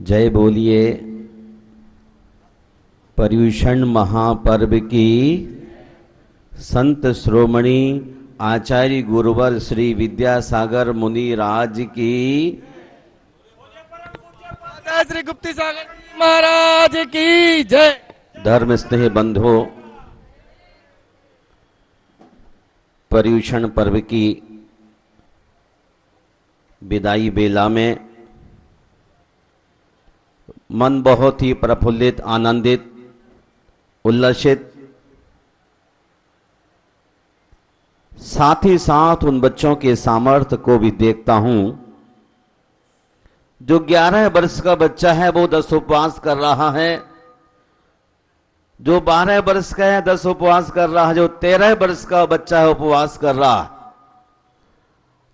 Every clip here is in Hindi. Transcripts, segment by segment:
जय बोलिए पर्युषण महापर्व की संत श्रोमणी आचार्य गुरुवर श्री विद्यासागर मुनि राज की श्री गुप्ती सागर महाराज की जय। धर्म स्नेह बंधो, पर्युषण पर्व की विदाई बेला में मन बहुत ही प्रफुल्लित, आनंदित, उल्लसित, साथ ही साथ उन बच्चों के सामर्थ्य को भी देखता हूं। जो 11 वर्ष का बच्चा है वो 10 उपवास कर रहा है, जो 12 वर्ष का है 10 उपवास कर रहा है, जो 13 वर्ष का बच्चा है उपवास कर रहा है,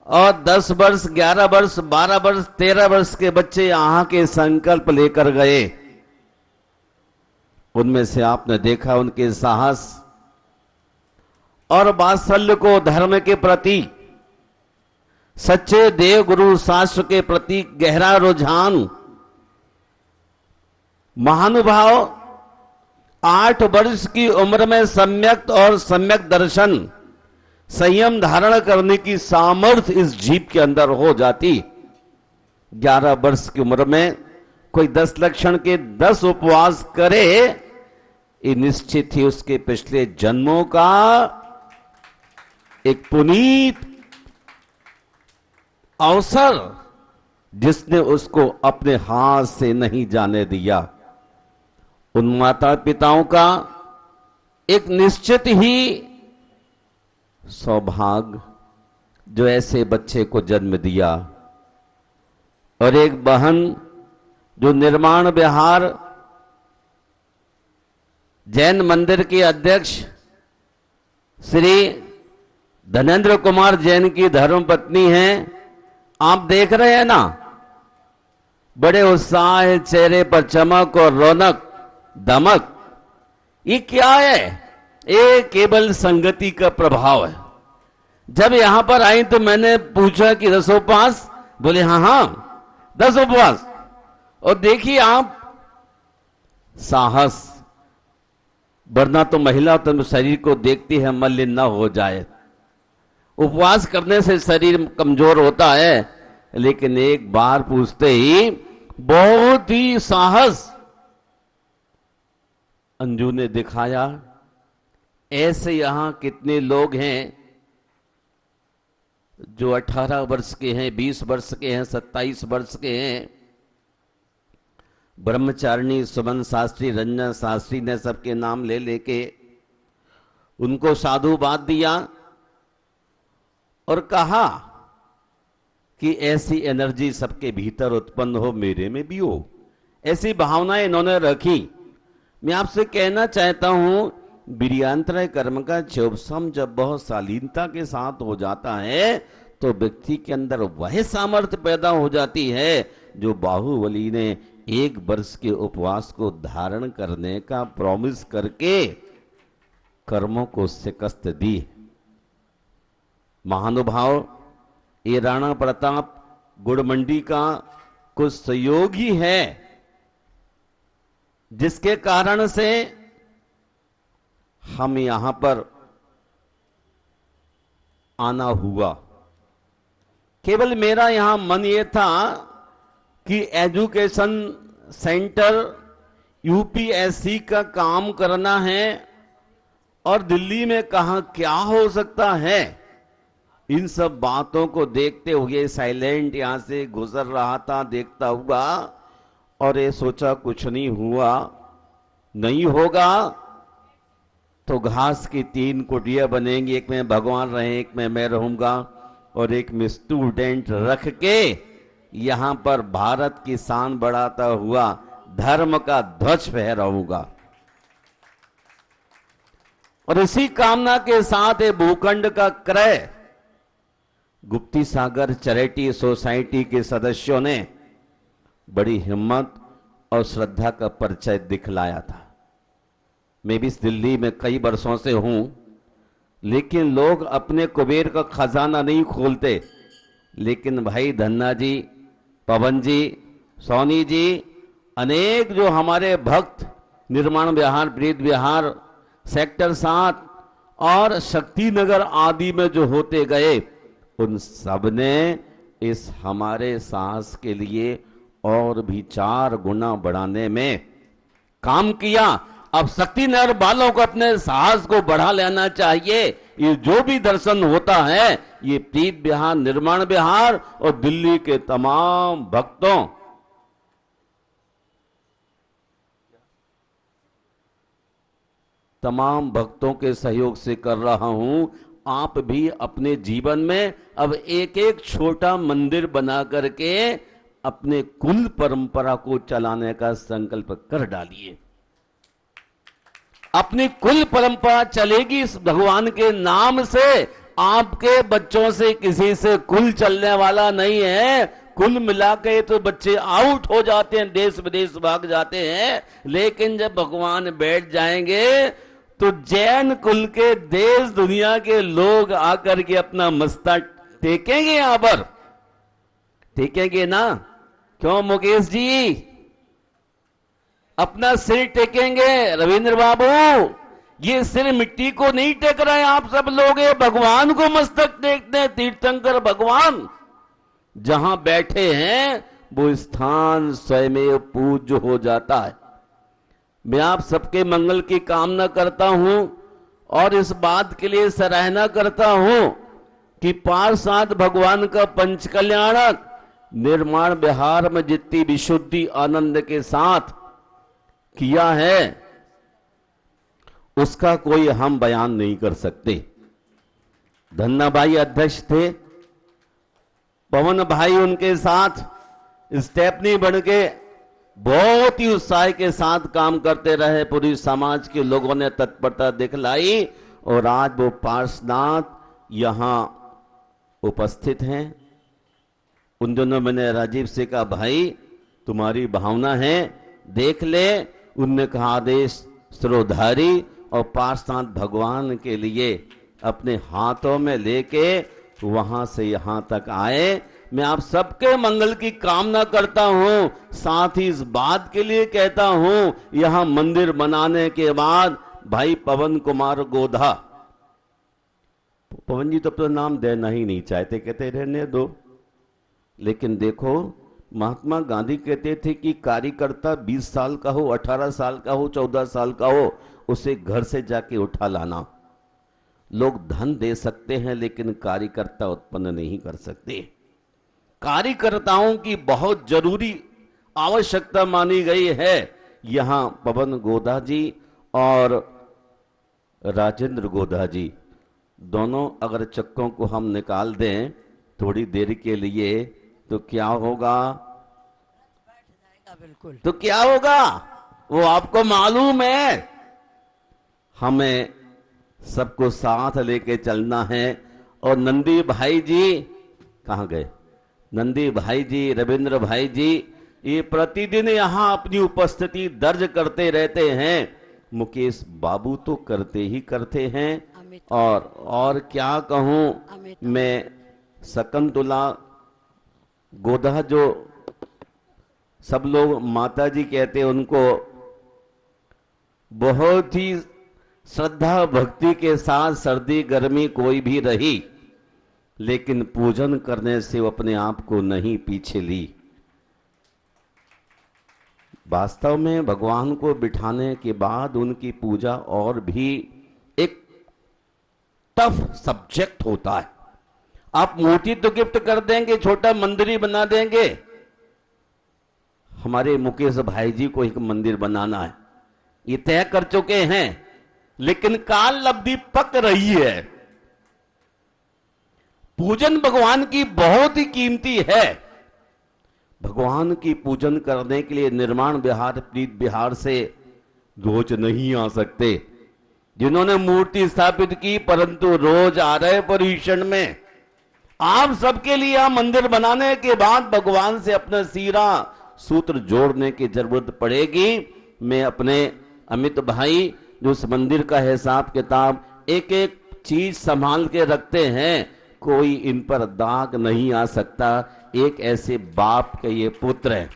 और 10 वर्ष, 11 वर्ष, 12 वर्ष, 13 वर्ष के बच्चे यहां के संकल्प लेकर गए। उनमें से आपने देखा उनके साहस और वात्सल्य को, धर्म के प्रति, सच्चे देव गुरु शास्त्र के प्रति गहरा रुझान। महानुभाव 8 वर्ष की उम्र में सम्यक और सम्यक दर्शन, संयम धारण करने की सामर्थ्य इस जीव के अंदर हो जाती। 11 वर्ष की उम्र में कोई 10 लक्षण के 10 उपवास करे, ये निश्चित ही उसके पिछले जन्मों का एक पुनीत अवसर जिसने उसको अपने हाथ से नहीं जाने दिया। उन माता पिताओं का एक निश्चित ही सौभाग्य जो ऐसे बच्चे को जन्म दिया। और एक बहन जो निर्माण विहार जैन मंदिर के अध्यक्ष श्री धनेन्द्र कुमार जैन की धर्मपत्नी हैं। आप देख रहे हैं ना, बड़े उत्साह, चेहरे पर चमक और रौनक, दमक। ये क्या है? ये केवल संगति का प्रभाव है। जब यहां पर आई तो मैंने पूछा कि 10 उपवास? बोले हाँ 10 उपवास। और देखिए आप, साहस, वरना तो महिला तो शरीर को देखती है मलिन न हो जाए। उपवास करने से शरीर कमजोर होता है, लेकिन एक बार पूछते ही बहुत ही साहस अंजू ने दिखाया। ऐसे यहां कितने लोग हैं जो 18 वर्ष के हैं, 20 वर्ष के हैं, 27 वर्ष के हैं। ब्रह्मचारिणी सुमन शास्त्री, रंजन शास्त्री ने सबके नाम ले लेके उनको साधुवाद दिया और कहा कि ऐसी एनर्जी सबके भीतर उत्पन्न हो, मेरे में भी हो। ऐसी भावनाएं इन्होंने रखी। मैं आपसे कहना चाहता हूं, वीर्यांतरय कर्म का चौबसम जब बहुत शालीनता के साथ हो जाता है तो व्यक्ति के अंदर वह सामर्थ्य पैदा हो जाती है जो बाहुबली ने 1 वर्ष के उपवास को धारण करने का प्रॉमिस करके कर्मों को शिकस्त दी। महानुभाव, ये राणा प्रताप गुड़ मंडी का कुछ सहयोग ही है जिसके कारण से हम यहां पर आना हुआ। केवल मेरा यहां मन ये था कि एजुकेशन सेंटर यूपीएससी का काम करना है और दिल्ली में कहां क्या हो सकता है, इन सब बातों को देखते हुए साइलेंट यहां से गुजर रहा था, देखता हुआ, और ये सोचा कुछ नहीं हुआ, नहीं होगा तो घास की 3 कुटिया बनेंगी, एक में भगवान रहे, एक में मैं रहूंगा, और एक में स्टूडेंट रख के यहां पर भारत की शान बढ़ाता हुआ धर्म का ध्वज फहराऊंगा। और इसी कामना के साथ ये भूखंड का क्रय गुप्ती सागर चैरिटी सोसाइटी के सदस्यों ने बड़ी हिम्मत और श्रद्धा का परिचय दिखलाया था। मैं भी इस दिल्ली में कई वर्षों से हूं, लेकिन लोग अपने कुबेर का खजाना नहीं खोलते, लेकिन भाई धन्ना जी, पवन जी, सोनी जी अनेक जो हमारे भक्त निर्माण विहार, प्रीत विहार, सेक्टर 7 और शक्तिनगर आदि में जो होते गए, उन सब ने इस हमारे साहस के लिए और भी 4 गुना बढ़ाने में काम किया। अब शक्तिनगर वालों को अपने साहस को बढ़ा लेना चाहिए। ये जो भी दर्शन होता है, ये प्रीत विहार, निर्माण विहार और दिल्ली के तमाम भक्तों के सहयोग से कर रहा हूं। आप भी अपने जीवन में अब एक एक छोटा मंदिर बना करके अपने कुल परंपरा को चलाने का संकल्प कर डालिए। अपनी कुल परंपरा चलेगी इस भगवान के नाम से। आपके बच्चों से किसी से कुल चलने वाला नहीं है। कुल मिला के तो बच्चे आउट हो जाते हैं, देश विदेश भाग जाते हैं, लेकिन जब भगवान बैठ जाएंगे तो जैन कुल के देश दुनिया के लोग आकर के अपना मस्तक टेकेंगे। यहां पर टेकेंगे ना? क्यों मुकेश जी? अपना सिर टेकेंगे। रविंद्र बाबू, ये सिर मिट्टी को नहीं टेक रहे हैं आप सब लोग, भगवान को मस्तक टेकते हैं। तीर्थंकर भगवान जहां बैठे हैं वो स्थान स्वयं पूज्य हो जाता है। मैं आप सबके मंगल की कामना करता हूं और इस बात के लिए सराहना करता हूं कि पार्षद भगवान का पंच कल्याणक निर्माण विहार में जितनी विशुद्धि आनंद के साथ किया है, उसका कोई हम बयान नहीं कर सकते। धन्ना भाई अध्यक्ष थे, पवन भाई उनके साथ स्टेपनी बन के बहुत ही उत्साह के साथ काम करते रहे। पूरी समाज के लोगों ने तत्परता दिखलाई और आज वो पार्षद यहां उपस्थित हैं। उन दिनों मैंने राजीव से कहा, भाई तुम्हारी भावना है, देख ले। उनने कहा, आदेश सिरोधारी और पार्षद भगवान के लिए अपने हाथों में लेके वहां से यहां तक आए। मैं आप सबके मंगल की कामना करता हूं। साथ ही इस बात के लिए कहता हूं, यहां मंदिर बनाने के बाद भाई पवन कुमार गोधा, पवन जी तो अपना नाम देना ही नहीं चाहते, कहते रहने दो। लेकिन देखो, महात्मा गांधी कहते थे कि कार्यकर्ता 20 साल का हो, 18 साल का हो, 14 साल का हो, उसे घर से जाके उठा लाना। लोग धन दे सकते हैं लेकिन कार्यकर्ता उत्पन्न नहीं कर सकते। कार्यकर्ताओं की बहुत जरूरी आवश्यकता मानी गई है। यहां पवन गोधा जी और राजेंद्र गोधा जी दोनों अगर चक्कों को हम निकाल दें थोड़ी देर के लिए तो क्या होगा? बिल्कुल। तो क्या होगा वो आपको मालूम है। हमें सबको साथ लेके चलना है। और नंदी भाई जी कहां गए? नंदी भाई जी, रविंद्र भाई जी, ये प्रतिदिन यहां अपनी उपस्थिति दर्ज करते रहते हैं। मुकेश बाबू तो करते ही करते हैं। और क्या कहूं मैं, शकुंतला गोधा जो सब लोग माता जी कहते हैं, उनको बहुत ही श्रद्धा भक्ति के साथ सर्दी गर्मी कोई भी रही, लेकिन पूजन करने से वो अपने आप को नहीं पीछे ली। वास्तव में भगवान को बिठाने के बाद उनकी पूजा और भी एक टफ सब्जेक्ट होता है। आप मूर्ति तो गिफ्ट कर देंगे, छोटा मंदिर ही बना देंगे। हमारे मुकेश भाई जी को एक मंदिर बनाना है, ये तय कर चुके हैं, लेकिन काल लब्धि पक रही है। पूजन भगवान की बहुत ही कीमती है। भगवान की पूजन करने के लिए निर्माण विहार, प्रीत विहार से रोज नहीं आ सकते। जिन्होंने मूर्ति स्थापित की परंतु रोज आ रहे परिवेशन में, आप सबके लिए यह मंदिर बनाने के बाद भगवान से अपना सीरा सूत्र जोड़ने की जरूरत पड़ेगी। मैं अपने अमित भाई जो उस मंदिर का हिसाब किताब एक एक चीज संभाल के रखते हैं, कोई इन पर दाग नहीं आ सकता। एक ऐसे बाप के ये पुत्र है,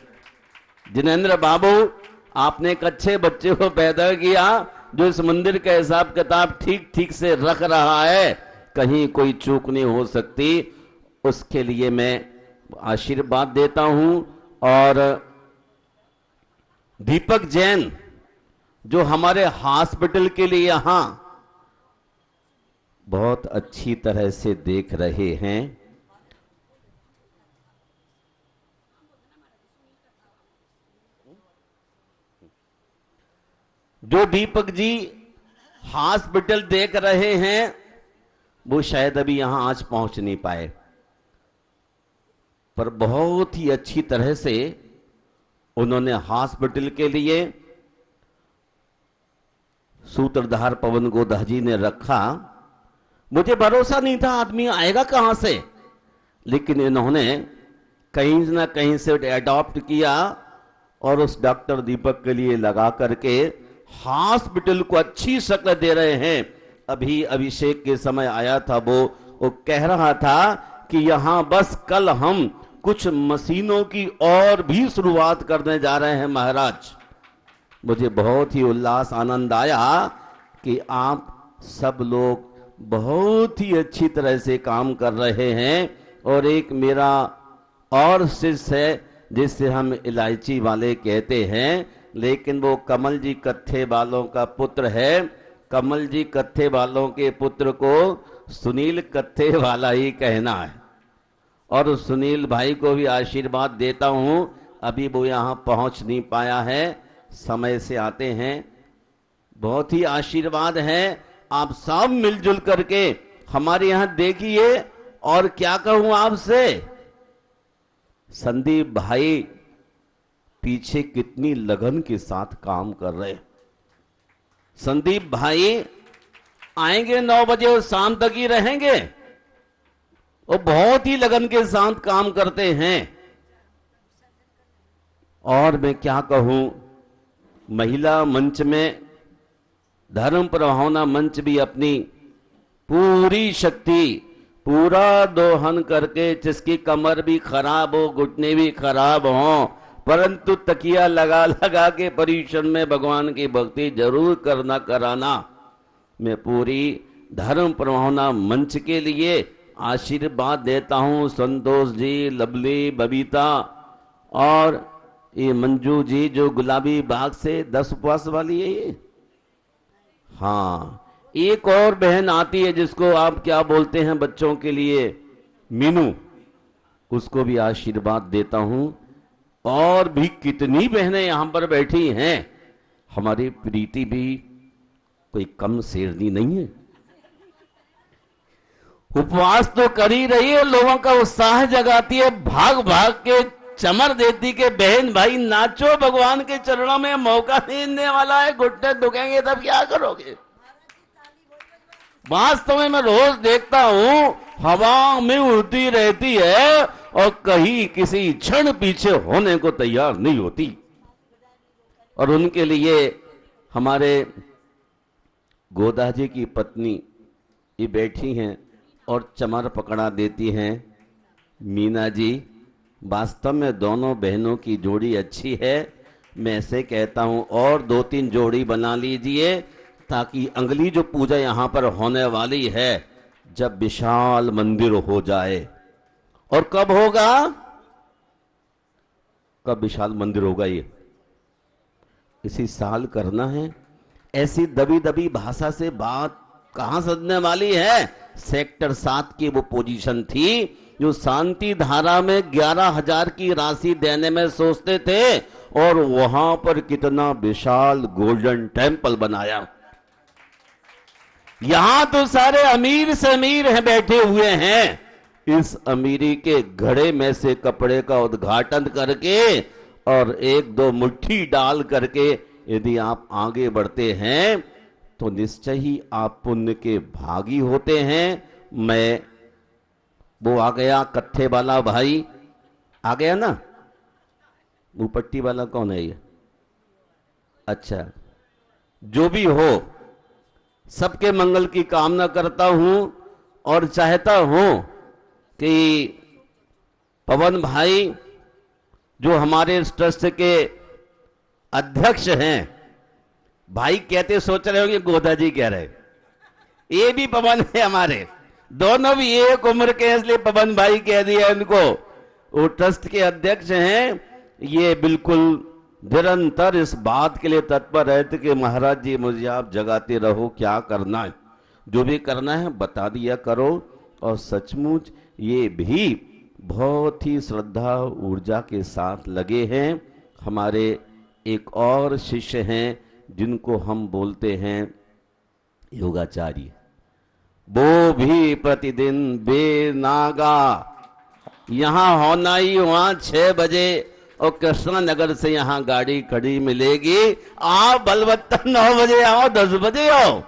जिनेंद्र बाबू, आपने एक अच्छे बच्चे को पैदा किया जो इस मंदिर का हिसाब किताब ठीक ठीक से रख रहा है, कहीं कोई चूक नहीं हो सकती। उसके लिए मैं आशीर्वाद देता हूं। और दीपक जैन जो हमारे हॉस्पिटल के लिए यहां बहुत अच्छी तरह से देख रहे हैं, जो दीपक जी हॉस्पिटल देख रहे हैं, वो शायद अभी यहां आज पहुंच नहीं पाए, पर बहुत ही अच्छी तरह से उन्होंने हॉस्पिटल के लिए सूत्रधार पवन गोधा जी ने रखा। मुझे भरोसा नहीं था आदमी आएगा कहां से, लेकिन इन्होंने कहीं ना कहीं से अडॉप्ट किया और उस डॉक्टर दीपक के लिए लगा करके हॉस्पिटल को अच्छी शक्ल दे रहे हैं। अभी अभिषेक के समय आया था, वो कह रहा था कि यहां बस कल हम कुछ मशीनों की और भी शुरुआत करने जा रहे हैं महाराज। मुझे बहुत ही उल्लास आनंद आया कि आप सब लोग बहुत ही अच्छी तरह से काम कर रहे हैं। और एक मेरा और शिष्य है जिससे हम इलायची वाले कहते हैं, लेकिन वो कमल जी कत्थे वालों का पुत्र है। कमल जी कत्थे वालों के पुत्र को सुनील कत्थे वाला ही कहना है। और सुनील भाई को भी आशीर्वाद देता हूं, अभी वो यहां पहुंच नहीं पाया है, समय से आते हैं। बहुत ही आशीर्वाद है, आप सब मिलजुल करके हमारे यहां देखिए। और क्या कहूं आपसे, संदीप भाई पीछे कितनी लगन के साथ काम कर रहे। संदीप भाई आएंगे 9 बजे और शाम तक ही रहेंगे, वो बहुत ही लगन के साथ काम करते हैं। और मैं क्या कहूं, महिला मंच में धर्म प्रभावना मंच भी अपनी पूरी शक्ति, पूरा दोहन करके, जिसकी कमर भी खराब हो, घुटने भी खराब हो, परंतु तकिया लगा लगा के परिश्रम में भगवान की भक्ति जरूर करना कराना। मैं पूरी धर्म प्रभावना मंच के लिए आशीर्वाद देता हूं। संतोष जी, लवली, बबीता और ये मंजू जी जो गुलाबी बाग से 10 उपवास वाली है ये। हाँ, एक और बहन आती है जिसको आप क्या बोलते हैं बच्चों के लिए, मीनू, उसको भी आशीर्वाद देता हूं। और भी कितनी बहनें यहां पर बैठी हैं। हमारी प्रीति भी कोई कम शेरनी नहीं है, उपवास तो कर ही रही है, लोगों का उत्साह जगाती है, भाग भाग के चमर देती के बहन भाई नाचो, भगवान के चरणों में मौका देने वाला है, घुटने दुखेंगे तब क्या करोगे। वास्तव में मैं रोज देखता हूं हवा में उड़ती रहती है और कहीं किसी क्षण पीछे होने को तैयार नहीं होती। और उनके लिए हमारे गोदा जी की पत्नी ये बैठी हैं और चमर पकड़ा देती हैं, मीना जी। वास्तव में दोनों बहनों की जोड़ी अच्छी है। मैं ऐसे कहता हूं और 2-3 जोड़ी बना लीजिए, ताकि अगली जो पूजा यहां पर होने वाली है, जब विशाल मंदिर हो जाए। और कब होगा, कब विशाल मंदिर होगा, ये इसी साल करना है। ऐसी दबी दबी भाषा से बात कहां सजने वाली है। सेक्टर 7 की वो पोजीशन थी जो शांति धारा में 11,000 की राशि देने में सोचते थे, और वहां पर कितना विशाल गोल्डन टेम्पल बनाया। यहां तो सारे अमीर से अमीर हैं बैठे हुए हैं। इस अमीरी के घड़े में से कपड़े का उद्घाटन करके और 1-2 मुट्ठी डाल करके यदि आप आगे बढ़ते हैं तो निश्चय ही आप पुण्य के भागी होते हैं। मैं, वो आ गया कत्थे वाला भाई, आ गया ना। मुपट्टी वाला कौन है ये? अच्छा, जो भी हो, सबके मंगल की कामना करता हूं और चाहता हूं कि पवन भाई जो हमारे इस ट्रस्ट के अध्यक्ष हैं, भाई कहते सोच रहे होंगे गोदा जी कह रहे, ये भी पवन है हमारे, दोनों भी एक उम्र के हैं, इसलिए पवन भाई कह दिया इनको। वो ट्रस्ट के अध्यक्ष हैं, ये बिल्कुल निरंतर इस बात के लिए तत्पर रहते कि महाराज जी मुझे आप जगाते रहो, क्या करना है, जो भी करना है बता दिया करो। और सचमुच ये भी बहुत ही श्रद्धा ऊर्जा के साथ लगे हैं। हमारे एक और शिष्य हैं जिनको हम बोलते हैं योगाचार्य, वो भी प्रतिदिन बेनागा यहां होना ही, वहां 6 बजे और कृष्णा नगर से यहां गाड़ी खड़ी मिलेगी, आप बलवत्ता 9 बजे आओ, 10 बजे आओ,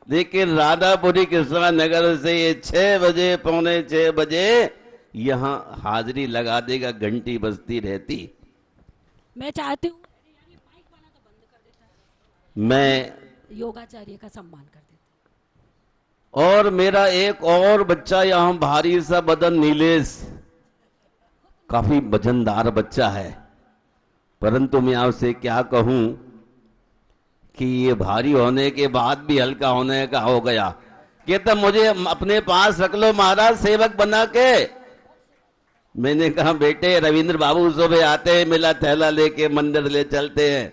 लेकिन राधापुरी कृष्णा नगर से ये 6 बजे, पौने 6 बजे यहां हाजिरी लगा देगा, घंटी बजती रहती। मैं चाहती हूँ मैं योगाचार्य का सम्मान कर देते। और मेरा एक और बच्चा यहां भारी सा बदन, नीलेश, काफी वजनदार बच्चा है, परंतु मैं आपसे क्या कहूं कि ये भारी होने के बाद भी हल्का होने का हो गया। कहता मुझे अपने पास रख लो महाराज सेवक बना के। मैंने कहा बेटे रविंद्र बाबू सुबह आते हैं, मिला थैला लेके मंदिर ले चलते हैं,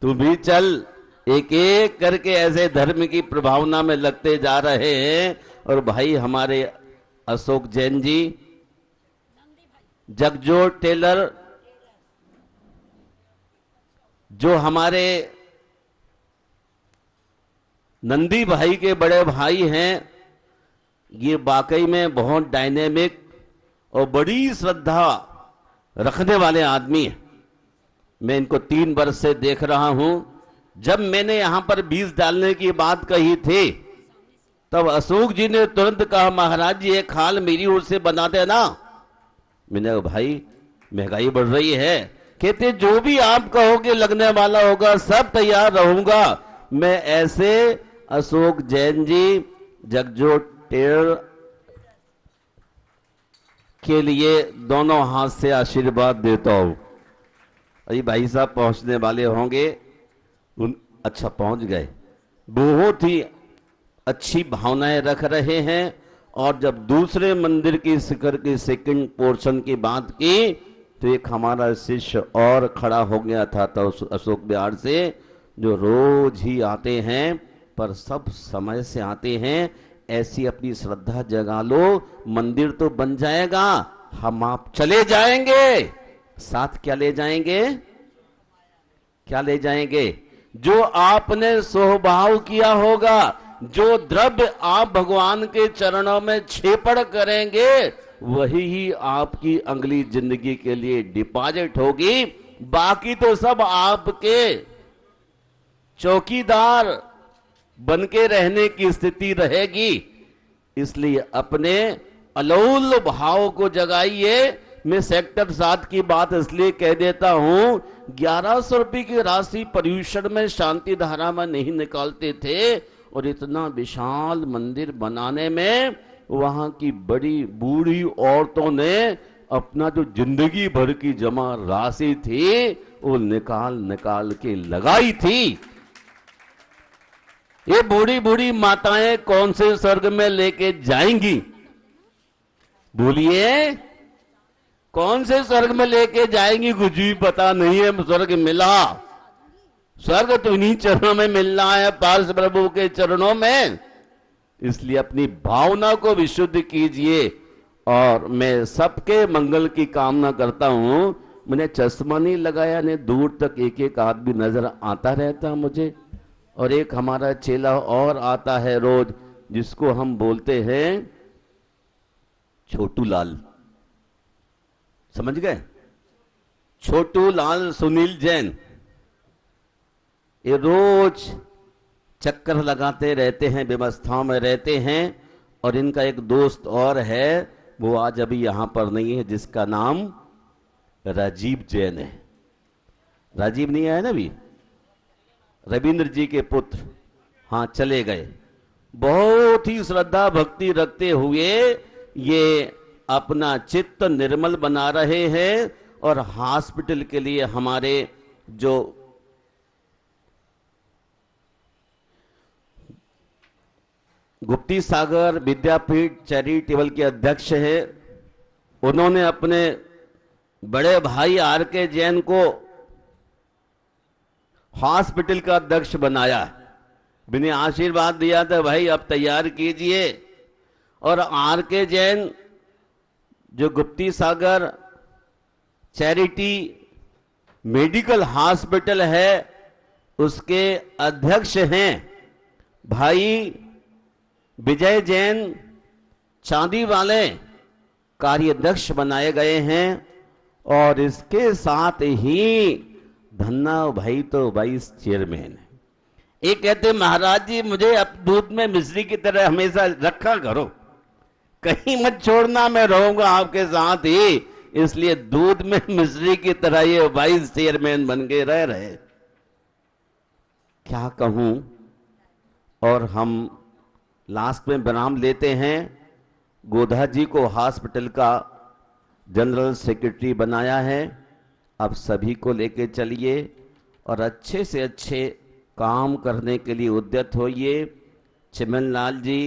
तू भी चल। एक एक करके ऐसे धर्म की प्रभावना में लगते जा रहे हैं। और भाई हमारे अशोक जैन जी, जगजोत टेलर, जो हमारे नंदी भाई के बड़े भाई हैं, ये वाकई में बहुत डायनेमिक और बड़ी श्रद्धा रखने वाले आदमी हैं। मैं इनको 3 वर्ष से देख रहा हूं। जब मैंने यहां पर बीज डालने की बात कही थी, तब अशोक जी ने तुरंत कहा महाराज जी एक खाल मेरी ओर से बना देना। मैंने कहा भाई महंगाई बढ़ रही है। कहते जो भी आप कहोगे लगने वाला होगा, सब तैयार रहूंगा। मैं ऐसे अशोक जैन जी, जगजोत टेलर के लिए दोनों हाथ से आशीर्वाद देता हूं। अभी भाई साहब पहुंचने वाले होंगे, अच्छा पहुंच गए। बहुत ही अच्छी भावनाएं रख रहे हैं। और जब दूसरे मंदिर की शिखर की सेकंड पोर्शन की बात की, तो एक हमारा शिष्य और खड़ा हो गया था, तो अशोक बिहार से, जो रोज ही आते हैं पर सब समय से आते हैं। ऐसी अपनी श्रद्धा जगा लो, मंदिर तो बन जाएगा, हम आप चले जाएंगे, साथ क्या ले जाएंगे, क्या ले जाएंगे? जो आपने स्वभाव किया होगा, जो द्रव्य आप भगवान के चरणों में छेपड़ करेंगे, वही ही आपकी अगली जिंदगी के लिए डिपॉजिट होगी। बाकी तो सब आपके चौकीदार बनके रहने की स्थिति रहेगी। इसलिए अपने अलौल भाव को जगाइए। मैं सेक्टर 7 की बात इसलिए कह देता हूं, 1100 रुपए की राशि पर्यूषण में शांति धारा में नहीं निकालते थे, और इतना विशाल मंदिर बनाने में वहां की बड़ी बूढ़ी औरतों ने अपना जो जिंदगी भर की जमा राशि थी वो निकाल निकाल के लगाई थी। ये बूढ़ी बूढ़ी माताएं कौन से स्वर्ग में लेके जाएंगी? बोलिए, कौन से स्वर्ग में लेके जाएंगी? कुछ भी पता नहीं है। स्वर्ग मिला, स्वर्ग तो इन्हीं चरणों में मिलना है, पार्ष प्रभु के चरणों में। इसलिए अपनी भावना को विशुद्ध कीजिए। और मैं सबके मंगल की कामना करता हूं। मैंने चश्मा नहीं लगाया, ने दूर तक एक एक आदमी नजर आता रहता मुझे। और एक हमारा चेला और आता है रोज, जिसको हम बोलते हैं छोटू लाल, समझ गए? छोटू लाल सुनील जैन। ये रोज चक्कर लगाते रहते हैं, व्यवस्थाओं में रहते हैं। और इनका एक दोस्त और है, वो आज अभी यहां पर नहीं है, जिसका नाम राजीव जैन है। राजीव नहीं आया ना अभी, रविंद्र जी के पुत्र, हाँ चले गए। बहुत ही श्रद्धा भक्ति रखते हुए ये अपना चित्त निर्मल बना रहे हैं। और हॉस्पिटल के लिए हमारे जो गुप्ती सागर विद्यापीठ चैरिटेबल के अध्यक्ष हैं, उन्होंने अपने बड़े भाई आर के जैन को हॉस्पिटल का अध्यक्ष बनाया। मैंने आशीर्वाद दिया था भाई अब तैयार कीजिए। और आर के जैन जो गुप्ती सागर चैरिटी मेडिकल हॉस्पिटल है उसके अध्यक्ष हैं भाई विजय जैन चांदी वाले, कार्याध्यक्ष बनाए गए हैं। और इसके साथ ही धन्ना भाई तो वाइस चेयरमैन है। ये कहते महाराज जी मुझे अब दूध में मिश्री की तरह हमेशा रखा करो, कहीं मत छोड़ना, मैं रहूंगा आपके साथ ही, इसलिए दूध में मिश्री की तरह ये वाइस चेयरमैन बन के रह रहे। क्या कहूं। और हम लास्ट में विराम लेते हैं। गोधा जी को हॉस्पिटल का जनरल सेक्रेटरी बनाया है। अब सभी को लेके चलिए और अच्छे से अच्छे काम करने के लिए उद्यत होइए। चिमन लाल जी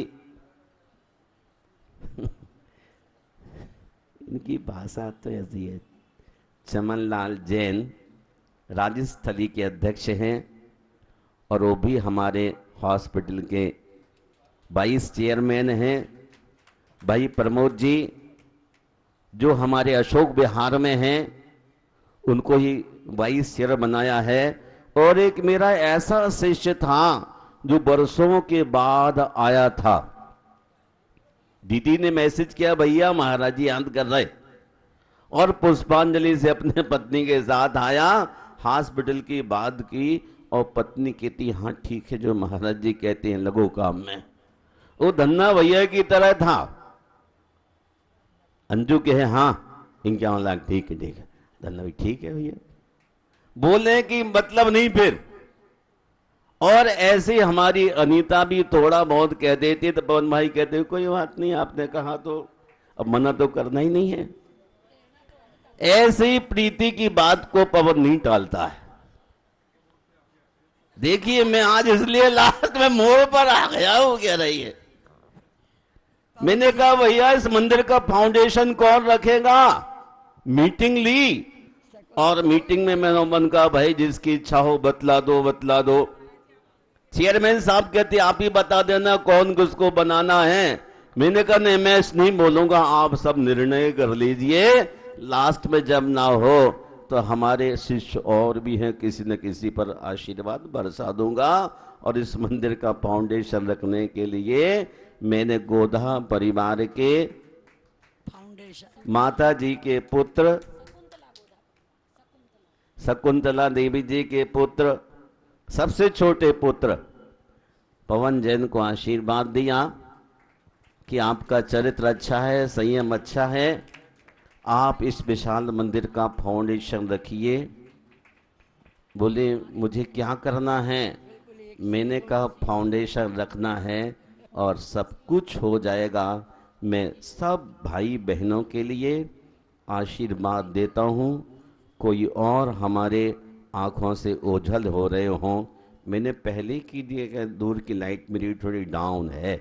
इनकी भाषा तो ऐसी है। चमन लाल जैन राजस्थली के अध्यक्ष हैं और वो भी हमारे हॉस्पिटल के वाइस चेयरमैन हैं। भाई प्रमोद जी जो हमारे अशोक विहार में हैं उनको ही वाइस चेयर बनाया है। और एक मेरा ऐसा शिष्य था जो वर्षों के बाद आया था, दीदी ने मैसेज किया भैया महाराज जी याद कर रहे, और पुष्पांजलि से अपने पत्नी के साथ आया, हॉस्पिटल की बात की और पत्नी कहती हाँ ठीक है जो महाराज जी कहते हैं लगो काम में। वो धन्ना भैया की तरह था। अंजू कहे हाँ इनके लाख ठीक है धन्ना भाई ठीक है भैया, बोलने की मतलब नहीं फिर। और ऐसे हमारी अनीता भी थोड़ा बहुत कह देती तो पवन भाई कहते कोई बात नहीं आपने कहा तो अब मना तो करना ही नहीं है। ऐसे ही प्रीति की बात को पवन नहीं टालता है। देखिए मैं आज इसलिए लास्ट में मोड़ पर आ गया हूं कह रही है। मैंने कहा भैया इस मंदिर का फाउंडेशन कौन रखेगा। मीटिंग ली और मीटिंग में मैंने मन कहा भाई जिसकी इच्छा हो बतला दो बतला दो। चेयरमैन साहब कहते आप ही बता देना कौन किसको बनाना है। मैंने कहा नहीं मैं नहीं बोलूंगा, आप सब निर्णय कर लीजिए, लास्ट में जब ना हो तो हमारे शिष्य और भी हैं, किसी न किसी पर आशीर्वाद बरसा दूंगा। और इस मंदिर का फाउंडेशन रखने के लिए मैंने गोधा परिवार के माता जी के पुत्र शकुंतला देवी जी के पुत्र सबसे छोटे पुत्र पवन जैन को आशीर्वाद दिया कि आपका चरित्र अच्छा है, संयम अच्छा है, आप इस विशाल मंदिर का फाउंडेशन रखिए। बोले मुझे क्या करना है। मैंने कहा फाउंडेशन रखना है और सब कुछ हो जाएगा। मैं सब भाई बहनों के लिए आशीर्वाद देता हूँ। कोई और हमारे आँखों से ओझल हो रहे हों, मैंने पहले की दिए दूर की लाइट मेरी थोड़ी डाउन है,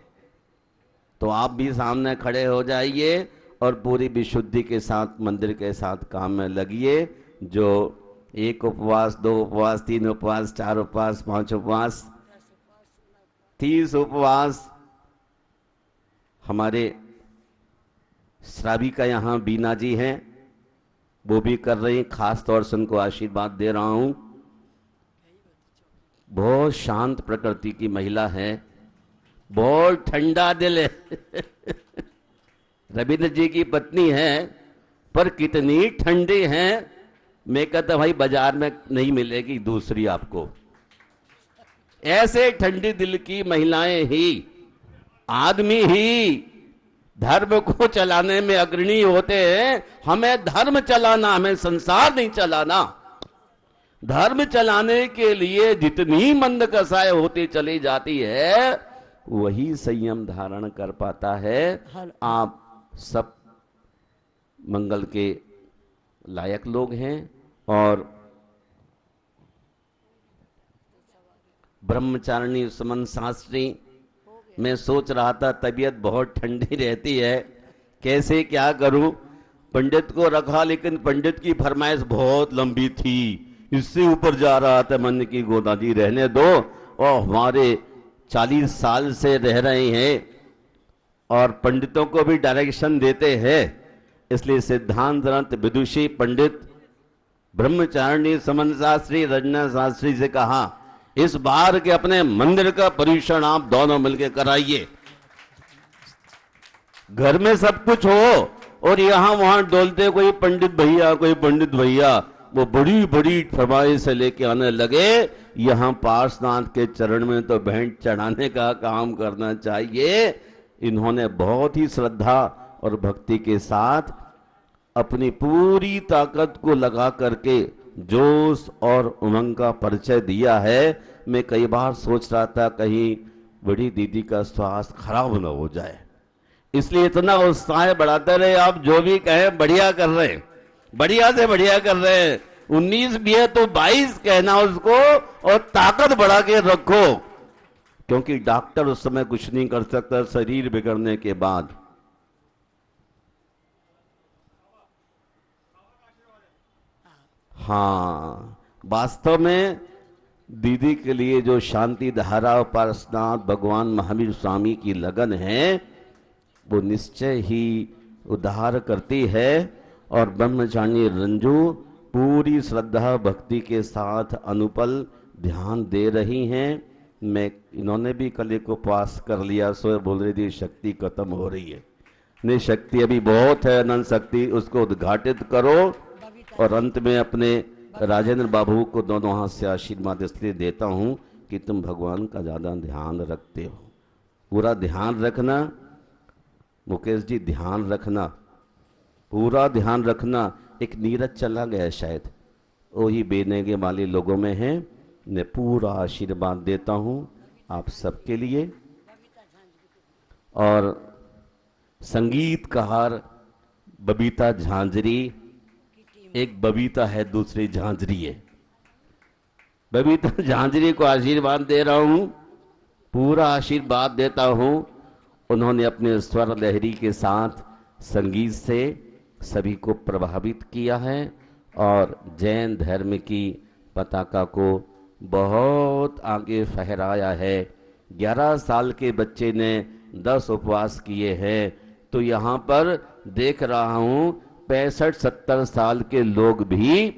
तो आप भी सामने खड़े हो जाइए और पूरी विशुद्धि के साथ मंदिर के साथ काम में लगिए। जो 1 उपवास 2 उपवास 3 उपवास 4 उपवास 5 उपवास 30 उपवास हमारे श्राविका यहाँ बीना जी हैं वो भी कर रही, खास तौर से उनको आशीर्वाद दे रहा हूं। बहुत शांत प्रकृति की महिला है, बहुत ठंडा दिल है रविंद्र जी की पत्नी है पर कितनी ठंडी है। मैं कहता भाई बाजार में नहीं मिलेगी दूसरी आपको। ऐसे ठंडी दिल की महिलाएं ही, आदमी ही धर्म को चलाने में अग्रणी होते हैं। हमें धर्म चलाना, हमें संसार नहीं चलाना। धर्म चलाने के लिए जितनी मंद कसाय होती चली जाती है वही संयम धारण कर पाता है। आप सब मंगल के लायक लोग हैं। और ब्रह्मचारिणी सुमन शास्त्री, मैं सोच रहा था तबीयत बहुत ठंडी रहती है, कैसे क्या करूं। पंडित को रखा, लेकिन पंडित की फरमाइश बहुत लंबी थी, इससे ऊपर जा रहा था। मन की गोदा जी रहने दो, और हमारे 40 साल से रह रहे हैं और पंडितों को भी डायरेक्शन देते हैं, इसलिए सिद्धांत रत्न विदुषी पंडित ब्रह्मचारिणी सुमन शास्त्री रजना शास्त्री से कहा, इस बार के अपने मंदिर का परीक्षण आप दोनों मिलकर कराइए। घर में सब कुछ हो और यहां वहां डोलते कोई पंडित भैया, कोई पंडित भैया, वो बड़ी बड़ी फरमाइश से लेके आने लगे। यहां पार्श्वनाथ के चरण में तो भेंट चढ़ाने का काम करना चाहिए। इन्होंने बहुत ही श्रद्धा और भक्ति के साथ अपनी पूरी ताकत को लगा करके जोश और उमंग का परिचय दिया है। मैं कई बार सोच रहा था कहीं बड़ी दीदी का स्वास्थ्य खराब न हो जाए, इसलिए इतना उत्साह बढ़ाते रहे। आप जो भी कहें बढ़िया कर रहे हैं, बढ़िया से बढ़िया कर रहे हैं। 19 भी है तो 22 कहना उसको, और ताकत बढ़ा के रखो, क्योंकि डॉक्टर उस समय कुछ नहीं कर सकता शरीर बिगड़ने के बाद। हाँ, वास्तव में दीदी के लिए जो शांति धारा पार्श्वनाथ भगवान महावीर स्वामी की लगन है, वो निश्चय ही उद्धार करती है। और ब्रह्मचारिणी रंजू पूरी श्रद्धा भक्ति के साथ अनुपल ध्यान दे रही हैं। मैं इन्होंने भी कल एक उपवास कर लिया, सो बोल रही थी शक्ति खत्म हो रही है। नहीं, शक्ति अभी बहुत है, अनंत शक्ति, उसको उद्घाटित करो। और अंत में अपने राजेंद्र बाबू को दोनों हाथ से आशीर्वाद इसलिए देता हूं कि तुम भगवान का ज्यादा ध्यान रखते हो। पूरा ध्यान रखना मुकेश जी, ध्यान रखना, पूरा ध्यान रखना। एक नीरज चला गया शायद, वही बेनेगे वाले लोगों में है। मैं पूरा आशीर्वाद देता हूं आप सबके लिए। और संगीतकार बबीता झांझरी, एक बबीता है दूसरी झांझरी है, बबीता झांझरी को आशीर्वाद दे रहा हूं, पूरा आशीर्वाद देता हूं। उन्होंने अपने स्वर लहरी के साथ संगीत से सभी को प्रभावित किया है और जैन धर्म की पताका को बहुत आगे फहराया है। 11 साल के बच्चे ने 10 उपवास किए हैं, तो यहाँ पर देख रहा हूँ 65-70 साल के लोग भी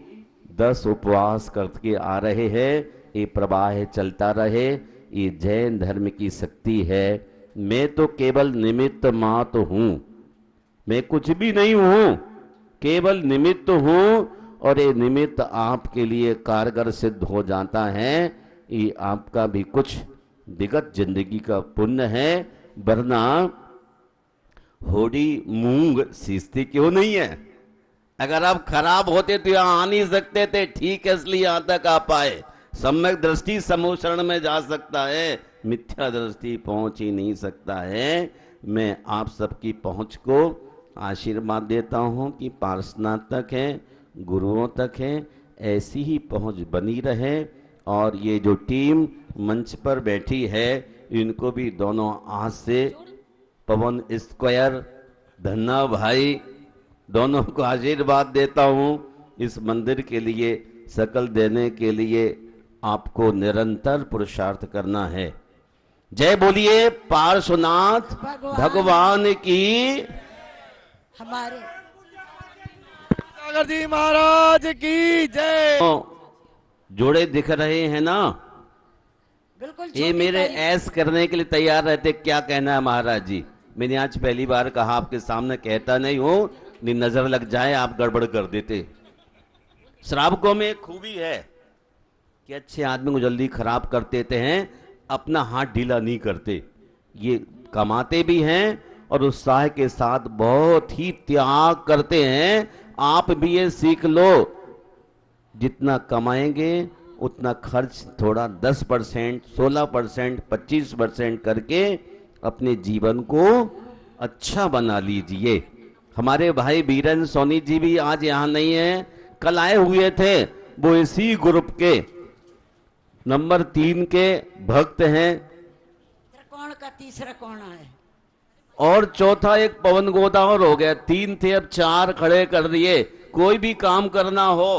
10 उपवास करके आ रहे हैं। ये प्रवाह चलता रहे, ये जैन धर्म की शक्ति है। मैं तो केवल निमित्त मात्र हूं, मैं कुछ भी नहीं हूं, केवल निमित्त हूं। और ये निमित्त आपके लिए कारगर सिद्ध हो जाता है। ये आपका भी कुछ विगत जिंदगी का पुण्य है, वरना होड़ी मूंग सींचती क्यों नहीं है। अगर आप खराब होते तो यहां आ नहीं सकते थे, ठीक है, इसलिए यहां तक आ पाए। सम्यक दृष्टि समूषण में जा सकता है, मिथ्या दृष्टि पहुंच ही नहीं सकता है। मैं आप सबकी पहुंच को आशीर्वाद देता हूं कि पार्श्वनाथ तक है, गुरुओं तक है, ऐसी ही पहुंच बनी रहे। और ये जो टीम मंच पर बैठी है, इनको भी दोनों हाथ से पवन स्क्वायर, धन्ना भाई, दोनों को आशीर्वाद देता हूं। इस मंदिर के लिए सकल देने के लिए आपको निरंतर पुरुषार्थ करना है। जय बोलिए पार्श्वनाथ भगवान की। हमारे सागर जी महाराज की जय। जोड़े दिख रहे हैं ना, बिल्कुल ये छोटी मेरे तारीफ। ऐस करने के लिए तैयार रहते। क्या कहना है महाराज जी? मैंने आज पहली बार कहा, आपके सामने कहता नहीं हूं, नहीं नजर लग जाए आप गड़बड़ कर देते। श्रावकों में एक खूबी है कि अच्छे आदमी को जल्दी खराब कर देते हैं, अपना हाथ ढीला नहीं करते। ये कमाते भी हैं और उत्साह के साथ बहुत ही त्याग करते हैं। आप भी ये सीख लो, जितना कमाएंगे उतना खर्च थोड़ा 10%, 16%, 25% करके अपने जीवन को अच्छा बना लीजिए। हमारे भाई बीरेन सोनी जी भी आज यहां नहीं है, कल आए हुए थे। वो इसी ग्रुप के नंबर 3 के भक्त हैं। कौन का तीसरा कौन है? और चौथा एक पवन गोदा और हो गया। 3 थे, अब 4 खड़े कर दिए। कोई भी काम करना हो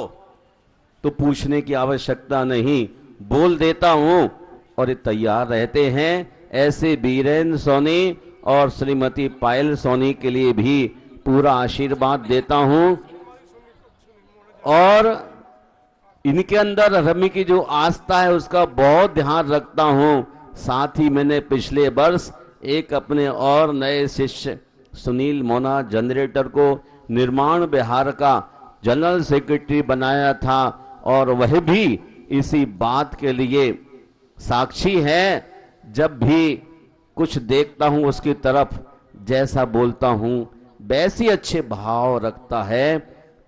तो पूछने की आवश्यकता नहीं, बोल देता हूं और ये तैयार रहते हैं। ऐसे बीरेन सोनी और श्रीमती पायल सोनी के लिए भी पूरा आशीर्वाद देता हूं। और इनके अंदर रमी की जो आस्था है उसका बहुत ध्यान रखता हूं। साथ ही मैंने पिछले वर्ष एक अपने और नए शिष्य सुनील मोना जनरेटर को निर्माण बिहार का जनरल सेक्रेटरी बनाया था, और वह भी इसी बात के लिए साक्षी है। जब भी कुछ देखता हूं उसकी तरफ, जैसा बोलता हूं वैसे अच्छे भाव रखता है।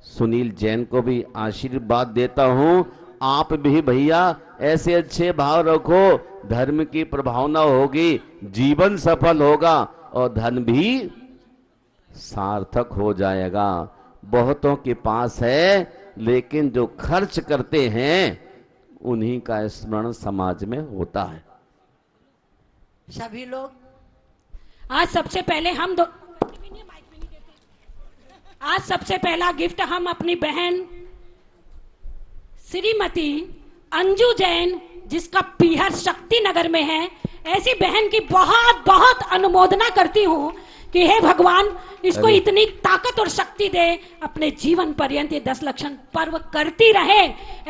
सुनील जैन को भी आशीर्वाद देता हूं। आप भी भैया ऐसे अच्छे भाव रखो, धर्म की प्रभावना होगी, जीवन सफल होगा और धन भी सार्थक हो जाएगा। बहुतों के पास है, लेकिन जो खर्च करते हैं उन्हीं का स्मरण समाज में होता है। सभी लोग आज सबसे पहले हम आज सबसे पहला गिफ्ट हम अपनी बहन श्रीमती अंजू जैन, जिसका पीहर शक्ति नगर में है, ऐसी बहन की बहुत बहुत अनुमोदना करती हूँ कि हे भगवान इसको इतनी ताकत और शक्ति दे, अपने जीवन पर्यंत ये 10 लक्षण पर्व करती रहे।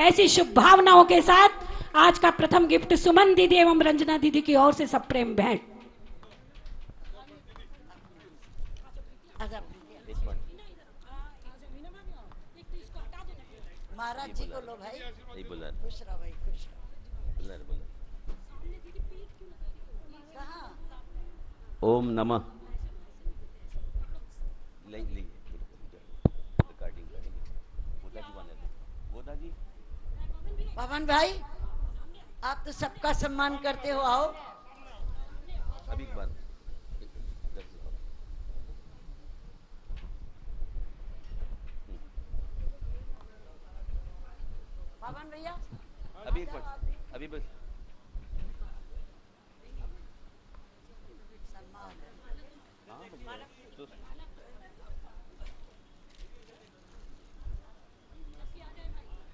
ऐसी शुभ भावनाओं के साथ आज का प्रथम गिफ्ट सुमन दीदी एवं रंजना दीदी की ओर से सब प्रेम भेंट। महाराज जी को लो भाई, खुश रहो भाई, खुश रहो। ओम नमः। पवन भाई, आप तो सबका सम्मान करते हो, आओ। अभी एक बार पवन भैया, अभी एक बार अभी बस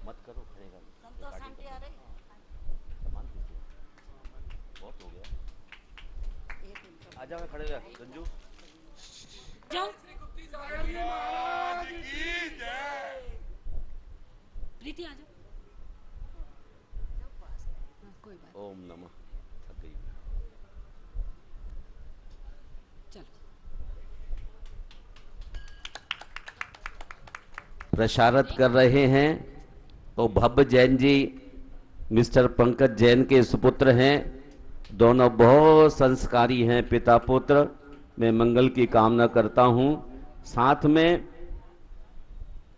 मत करो, खड़ेगा संतोष आंटी आ रही, सामान बहुत हो गया। आ जाओ, खड़े रहो रंजू। जाओ। प्रीति आ जाओ। कोई बात। ओम नमः। थक गई। चलो। प्रसारत कर रहे हैं तो भव्य जैन जी मिस्टर पंकज जैन के सुपुत्र हैं। दोनों बहुत संस्कारी हैं, पिता पुत्र। मैं मंगल की कामना करता हूं। साथ में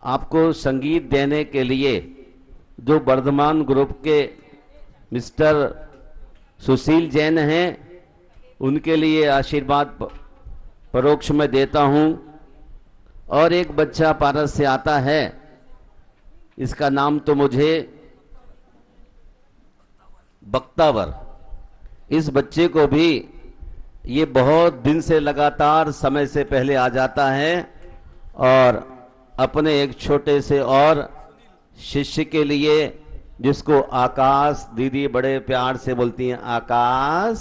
आपको संगीत देने के लिए जो वर्धमान ग्रुप के मिस्टर सुशील जैन हैं, उनके लिए आशीर्वाद परोक्ष में देता हूं। और एक बच्चा पारस से आता है, इसका नाम तो मुझे बख्तावर। इस बच्चे को भी ये बहुत दिन से लगातार समय से पहले आ जाता है और अपने एक छोटे से और शिष्य के लिए, जिसको आकाश दीदी बड़े प्यार से बोलती हैं, आकाश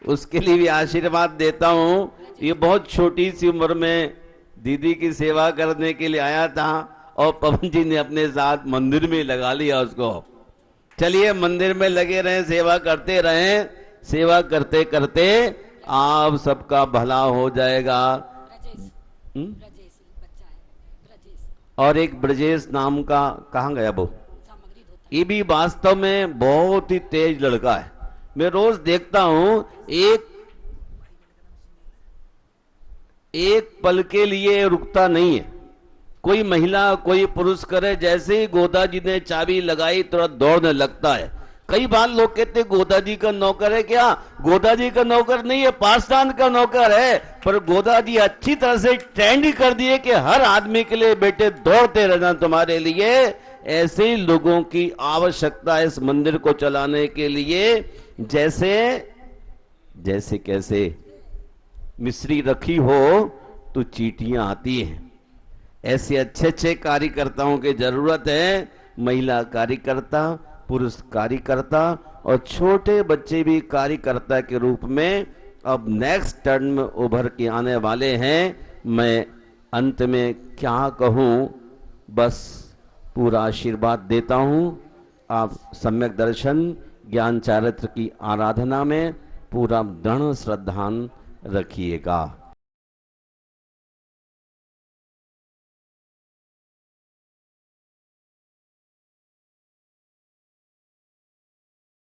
उसके लिए भी आशीर्वाद देता हूं। ये बहुत छोटी सी उम्र में दीदी की सेवा करने के लिए आया था और पवन जी ने अपने साथ मंदिर में लगा लिया उसको। चलिए मंदिर में लगे रहें, सेवा करते रहें। सेवा करते करते आप सबका भला हो जाएगा। और एक ब्रजेश नाम का, कहाँ गया वो? ये भी वास्तव में बहुत ही तेज लड़का है। मैं रोज देखता हूं, एक पल के लिए रुकता नहीं है। कोई महिला कोई पुरुष करे, जैसे ही गोदा जी ने चाबी लगाई तुरंत दौड़ने लगता है। कई बार लोग कहते गोदा जी का नौकर है। क्या गोदा जी का नौकर नहीं है, पासवान का नौकर है। पर गोदा जी अच्छी तरह से ट्रेंड कर दिए कि हर आदमी के लिए बेटे दौड़ते रहना तुम्हारे लिए। ऐसे ही लोगों की आवश्यकता है इस मंदिर को चलाने के लिए। जैसे जैसे कैसे मिश्री रखी हो तो चींटियां आती हैं, ऐसे अच्छे अच्छे कार्यकर्ताओं की जरूरत है। महिला कार्यकर्ता, पुरुष कार्यकर्ता और छोटे बच्चे भी कार्यकर्ता के रूप में अब नेक्स्ट टर्न में उभर के आने वाले हैं। मैं अंत में क्या कहूं, बस पूरा आशीर्वाद देता हूं। आप सम्यक दर्शन ज्ञान चारित्र की आराधना में पूरा दृढ़ श्रद्धान रखिएगा।